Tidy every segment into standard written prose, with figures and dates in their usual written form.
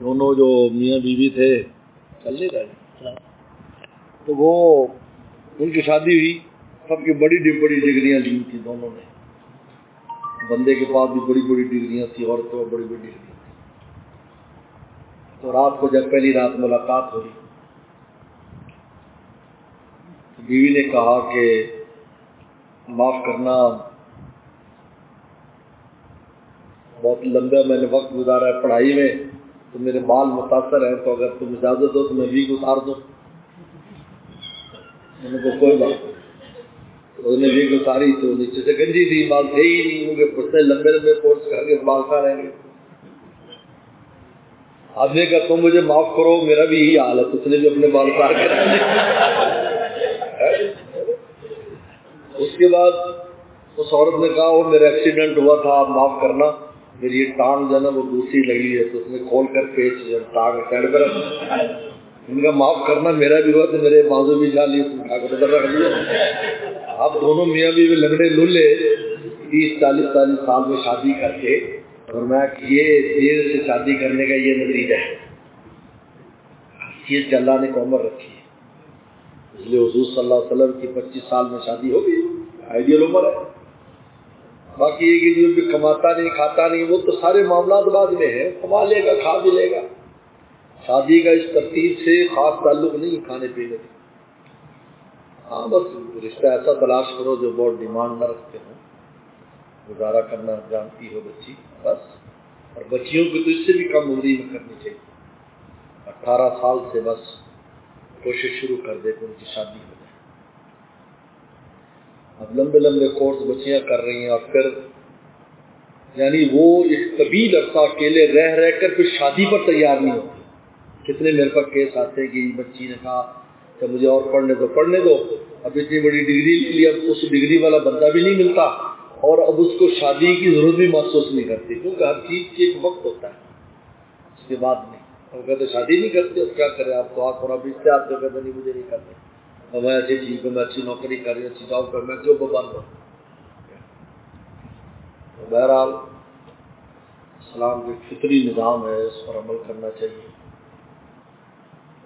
दोनों जो मियाँ बीवी थे, चल नहीं रहे, तो वो उनकी शादी हुई, सबकी बड़ी बड़ी डिग्रियां ली थी दोनों ने। बंदे के पास भी बड़ी बड़ी डिग्रियां थी, औरत को बड़ी बड़ी डिग्रियां थी। तो रात को जब पहली रात मुलाकात हुई तो बीवी ने कहा कि माफ करना, बहुत लंबा मैंने वक्त गुजारा है पढ़ाई में, तो मेरे बाल मुतासर हैं, तो अगर तुम इजाजत दो तो मैं भी उतार दूं। मैंने कहा कोई बात नहीं। उसने भी उतारी तो नीचे से गंजी थी, बाल थे ही नहीं, उनके पुरसे लंबे लंबे कोर्स करके बाल खा रहेंगे। आपने कहा तुम मुझे माफ करो, मेरा भी यही हाल है, उसने भी अपने बाल काट कर। उसके बाद उस औरत ने कहा वो मेरा एक्सीडेंट हुआ था, आप माफ करना, मेरी ये टांग जो है ना वो दूसरी लगी है, तो उसने खोल कर पेच टांग साइड पर रख। उनका माफ करना, मेरा भी हुआ तो मेरे बाजू भी जा लिए, उठा कर उधर रख दिया। आप दोनों मियाँ बीवी लंगड़े लूल्हे 30-40 साल में शादी करके, और मैं ये देर से शादी करने का ये नतीजा है। ये अल्लाह ने उम्र रखी है, इसलिए हुजूर सल्लल्लाहु अलैहि वसल्लम की 25 साल में शादी हो गई, आइडियल उम्र है। बाकी ये कि जो भी कमाता नहीं खाता नहीं, वो तो सारे मामला बाद में है, कमा लेगा खा भी लेगा। शादी का इस तरतीब से खास ताल्लुक नहीं खाने पीने का। हाँ, बस रिश्ता ऐसा तलाश करो जो बहुत डिमांड न रखते हो, गुजारा करना जानती हो बच्ची, बस। और बच्चियों को तो इससे भी कम उम्र में करनी चाहिए, 18 साल से बस कोशिश शुरू कर दे कि उनकी शादी हो जाए। अब लंबे लंबे कोर्स बच्चियां कर रही हैं, और फिर यानी वो इस तवील अरसा अकेले रह रह कर फिर शादी पर तैयार नहीं होती। कितने मेरे पास केस आते हैं कि बच्ची ने कहा कि मुझे और पढ़ने दो, अब इतनी बड़ी डिग्री ली, अब उस डिग्री वाला बंदा भी नहीं मिलता, और अब उसको शादी की जरूरत भी महसूस नहीं करती, क्योंकि हर चीज की एक वक्त होता है, उसके बाद नहीं। हम कहते शादी नहीं करते, अब क्या करें, आप तो आप थोड़ा बीचते, आप तो कहते नहीं मुझे नहीं करते, और मैं अच्छी ठीक हूँ, मैं अच्छी नौकरी कर रही हूँ, अच्छी जॉब कर, मैं क्यों बर्बाद हूँ। बहरहाल इस्लाम के फितरी निज़ाम है, इस पर अमल करना चाहिए।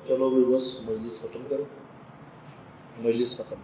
चलो भी बस मजलिस खत्म करो, मजलिस खत्म।